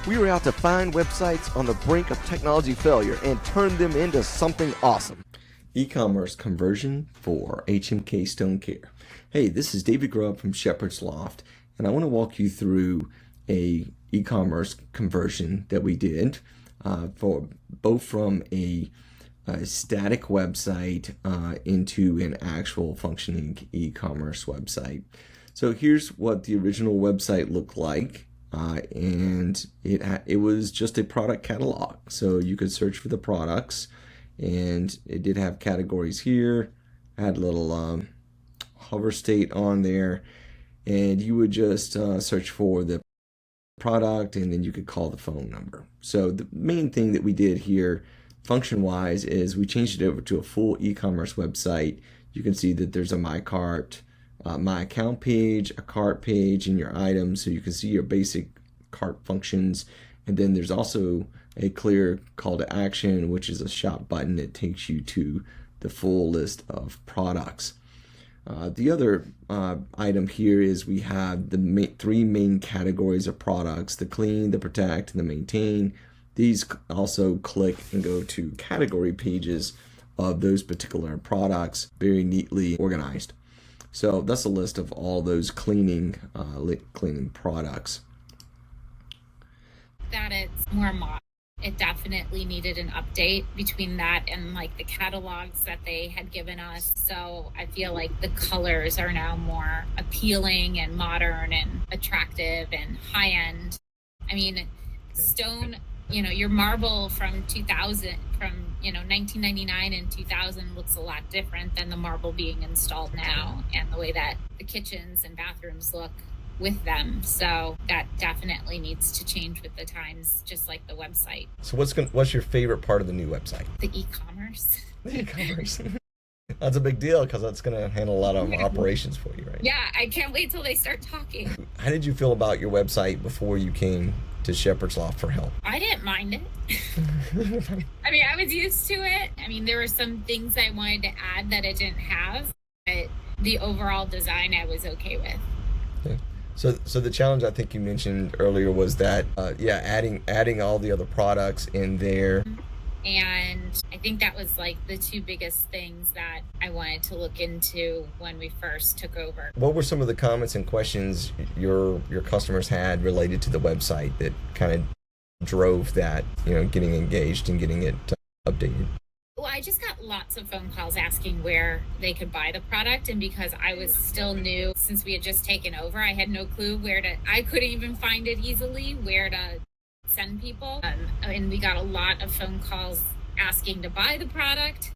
We were out to find websites on the brink of technology failure and turn them into something awesome. E-commerce conversion for HMK Stone Care. Hey, this is David Grubb from Shepherd's Loft, and I want to walk you through a e-commerce conversion that we did for both from a static website into an actual functioning e-commerce website. So here's what the original website looked like. And it was just a product catalog, so you could search for the products, and it did have categories here. Had a little hover state on there, and you would just search for the product, and then you could call the phone number. So the main thing that we did here function-wise is we changed it over to a full e-commerce website. You can see that there's a My Cart, My Account page, a cart page, and your items, so you can see your basic cart functions. And then there's also a clear call to action, which is a shop button that takes you to the full list of products. The other item here is we have the three main categories of products: the clean, the protect, and the maintain. These also click and go to category pages of those particular products, very neatly organized. So that's a list of all those cleaning products. That it's more modern. It definitely needed an update between that and like the catalogs that they had given us. So I feel like the colors are now more appealing and modern and attractive and high end. I mean, stone, your marble from 2000, from 1999 and 2000 looks a lot different than the marble being installed now, and the way that the kitchens and bathrooms look with them. So that definitely needs to change with the times, just like the website. So what's your favorite part of the new website? The e-commerce. The e-commerce. That's a big deal because that's going to handle a lot of operations for you, right? Yeah, I can't wait till they start talking. How did you feel about your website before you came to Shepherd's Loft for help? I didn't mind it. I mean, I was used to it. I mean, there were some things I wanted to add that it didn't have, but the overall design I was okay with. Okay. So the challenge I think you mentioned earlier was that, adding all the other products in there. And I think that was like the two biggest things that I wanted to look into when we first took over. What were some of the comments and questions your customers had related to the website that kind of drove that, getting engaged and getting it updated? Well, I just got lots of phone calls asking where they could buy the product, and because I was still new, since we had just taken over, I had no clue I couldn't even find it easily, where to send people. And we got a lot of phone calls asking to buy the product,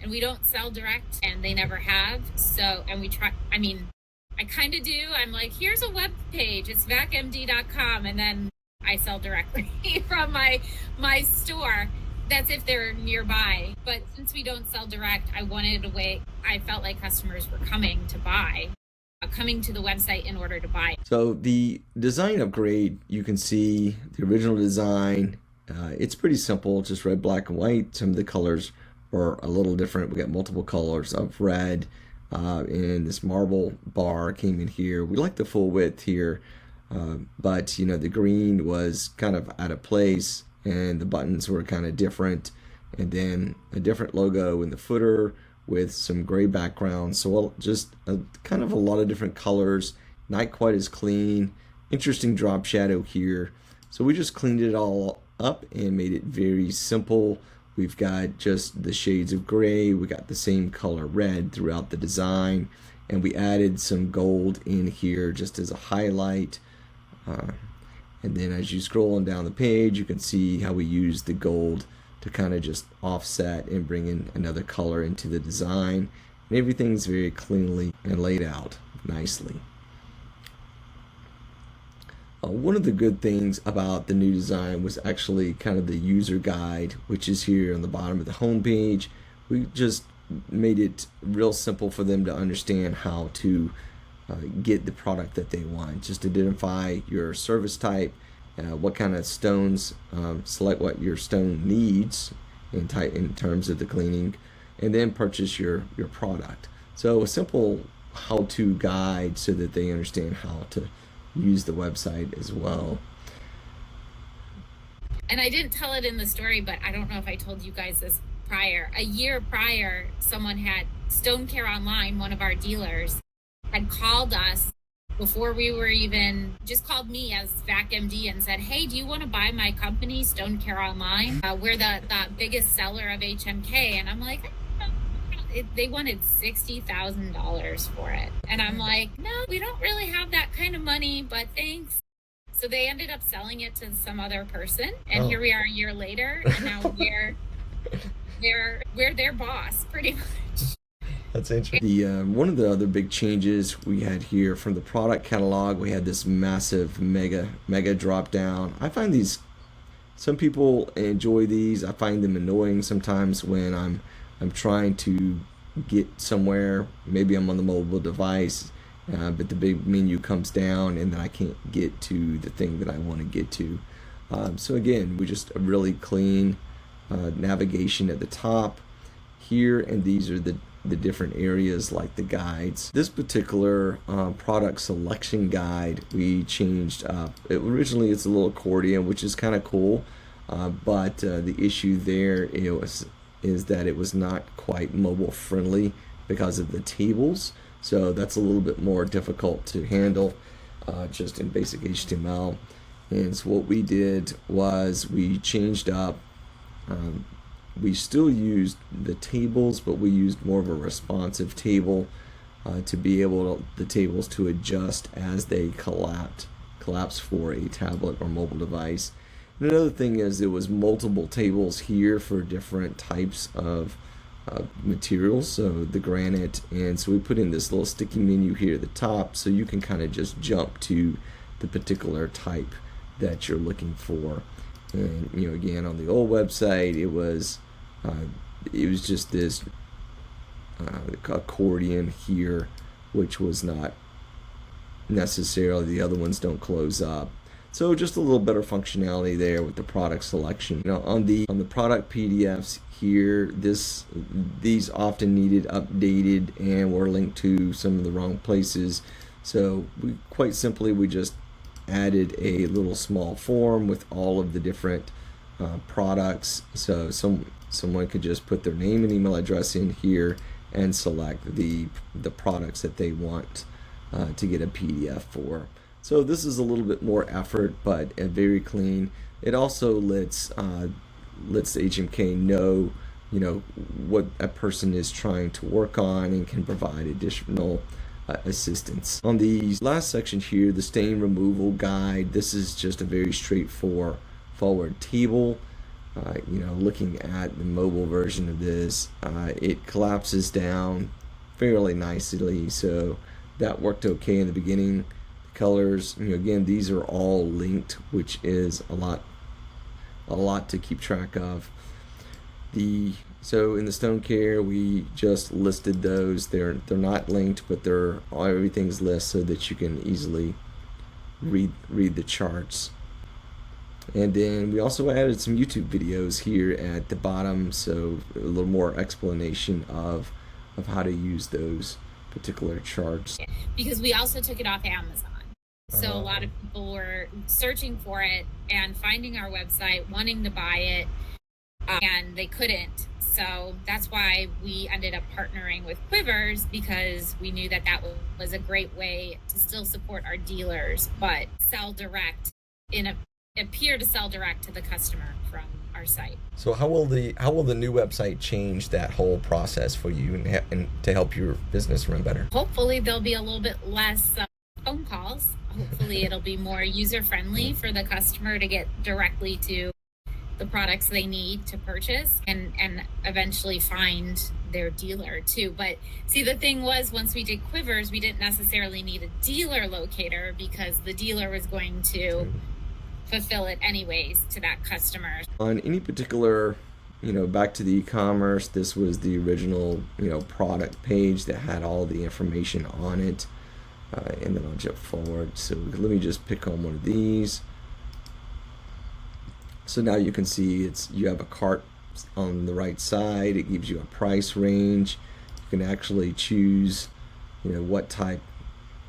and we don't sell direct, and they never have. So, and we try, I kind of do. I'm like, here's a web page, it's vacmd.com, and then I sell directly from my store. That's if they're nearby. But since we don't sell direct, I wanted a way. I felt like customers were coming to the website in order to buy. So the design upgrade, you can see the original design. It's pretty simple, just red, black, and white. Some of the colors are a little different. We got multiple colors of red, and this marble bar came in here. We like the full width here, but the green was kind of out of place, and the buttons were kind of different, and then a different logo in the footer with some gray background. So just kind of a lot of different colors, not quite as clean. Interesting drop shadow here. So we just cleaned it all up and made it very simple. We've got just the shades of gray. We got the same color red throughout the design, and we added some gold in here just as a highlight. And then as you scroll on down the page, you can see how we use the gold to kind of just offset and bring in another color into the design. And everything's very cleanly and laid out nicely. One of the good things about the new design was actually kind of the user guide, which is here on the bottom of the home page. We just made it real simple for them to understand how to get the product that they want. Just identify your service type, what kind of stones, select what your stone needs in terms of the cleaning, and then purchase your product. So a simple how-to guide so that they understand how to use the website as well. And I didn't tell it in the story, but I don't know if I told you guys this prior. A year prior, someone had Stone Care Online, one of our dealers, had called us before we were even, just called me as VacMD and said, hey, do you want to buy my company, Stone Care Online? We're the biggest seller of HMK. And I'm like, they wanted $60,000 for it. And I'm like, no, we don't really have that kind of money, but thanks. So they ended up selling it to some other person. And here we are a year later, and now we're their boss, pretty much. That's interesting. The one of the other big changes we had here from the product catalog, we had this massive mega drop down. I find these, some people enjoy these. I find them annoying sometimes when I'm trying to get somewhere. Maybe I'm on the mobile device, but the big menu comes down and then I can't get to the thing that I want to get to. So again, we just a really clean navigation at the top here, and these are the different areas like the guides. This particular product selection guide we changed up. Originally it's a little accordion, which is kind of cool, but the issue there is that it was not quite mobile friendly because of the tables. So that's a little bit more difficult to handle just in basic HTML. And so what we did was we changed up, we still used the tables, but we used more of a responsive table to be able to, the tables to adjust as they collapse for a tablet or mobile device. And another thing is there was multiple tables here for different types of materials, so the granite, and so we put in this little sticky menu here at the top so you can kind of just jump to the particular type that you're looking for. And you know, again, on the old website it was just this accordion here, which was not necessarily, the other ones don't close up. So just a little better functionality there with the product selection. You know, on the product PDFs here, these often needed updated and were linked to some of the wrong places. So we quite simply just added a little small form with all of the different products. So someone could just put their name and email address in here and select the products that they want to get a PDF for. So this is a little bit more effort, but very clean. It also lets the HMK know, you know, what a person is trying to work on and can provide additional assistance. On the last section here, the stain removal guide, this is just a very straightforward table. You know, looking at the mobile version of this, it collapses down fairly nicely, so that worked okay in the beginning. The colors, you know, again, these are all linked, which is a lot to keep track of. So in the Stone Care, we just listed those. They're not linked, but everything's listed so that you can easily read the charts. And then we also added some YouTube videos here at the bottom, so a little more explanation of how to use those particular charts. Because we also took it off Amazon. So a lot of people were searching for it and finding our website, wanting to buy it, and they couldn't. So that's why we ended up partnering with Quivers, because we knew that was a great way to still support our dealers, but sell direct appear to sell direct to the customer from our site. So how will the new website change that whole process for you and to help your business run better? Hopefully there'll be a little bit less phone calls. Hopefully it'll be more user friendly for the customer to get directly to the products they need to purchase and eventually find their dealer too. But see, the thing was, once we did Quivers, we didn't necessarily need a dealer locator because the dealer was going to fulfill it anyways to that customer. On any particular, you know, back to the e-commerce, this was the original, you know, product page that had all the information on it. And then I'll jump forward. So let me just pick on one of these. So now you can see you have a cart on the right side. It gives you a price range. You can actually choose, you know, what type,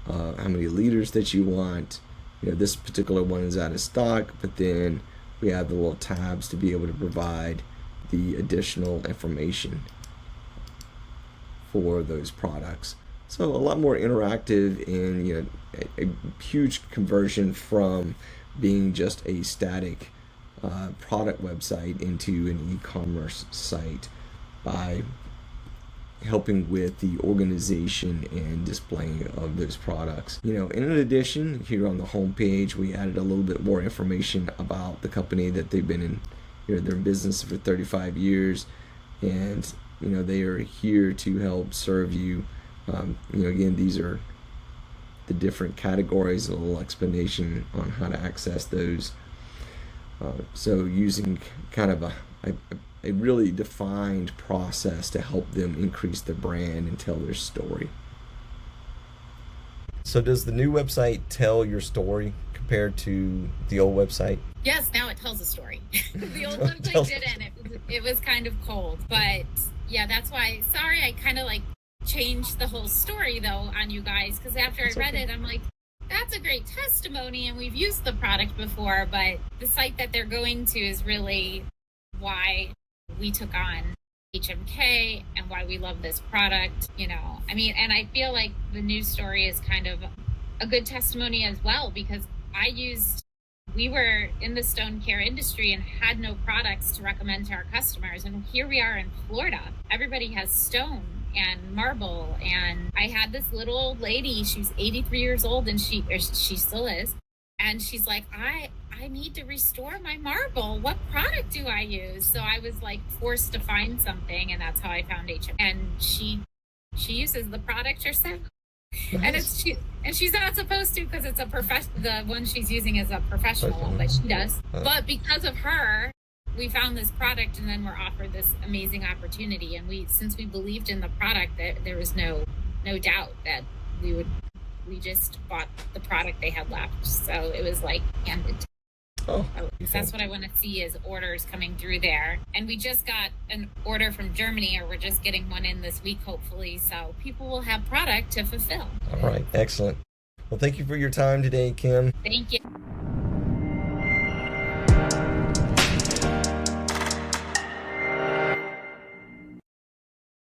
how many liters that you want. You know, this particular one is out of stock, but then we have the little tabs to be able to provide the additional information for those products. So a lot more interactive, and a huge conversion from being just a static product website into an e-commerce site by helping with the organization and displaying of those products. And in addition, here on the home page, we added a little bit more information about the company, that they've been in, they're in business for 35 years, and they are here to help serve you. Again, these are the different categories, a little explanation on how to access those. So using kind of a really defined process to help them increase their brand and tell their story. So does the new website tell your story compared to the old website? Yes, now it tells a story. The old website didn't. It was kind of cold. But yeah, that's why, sorry, I kind of changed the whole story though on you guys, because after I read it, I'm like, that's a great testimony and we've used the product before, but the site that they're going to is really why we took on HMK and why we love this product, and I feel like the news story is kind of a good testimony as well, because we were in the stone care industry and had no products to recommend to our customers. And here we are in Florida. Everybody has stone and marble. And I had this little old lady, she's 83 years old, and she still is. And she's like, I need to restore my marble. What product do I use? So I was forced to find something, and that's how I found HM. And she uses the product herself. Nice. And she's not supposed to, because it's the one she's using is a professional one, but she does. But because of her, we found this product, and then we're offered this amazing opportunity. And since we believed in the product, that there was no doubt that we just bought the product they had left. So it was handed. That's what I want to see, is orders coming through there. And we just got an order from Germany, or we're just getting one in this week, hopefully. So people will have product to fulfill. All right. Excellent. Well, thank you for your time today, Kim. Thank you.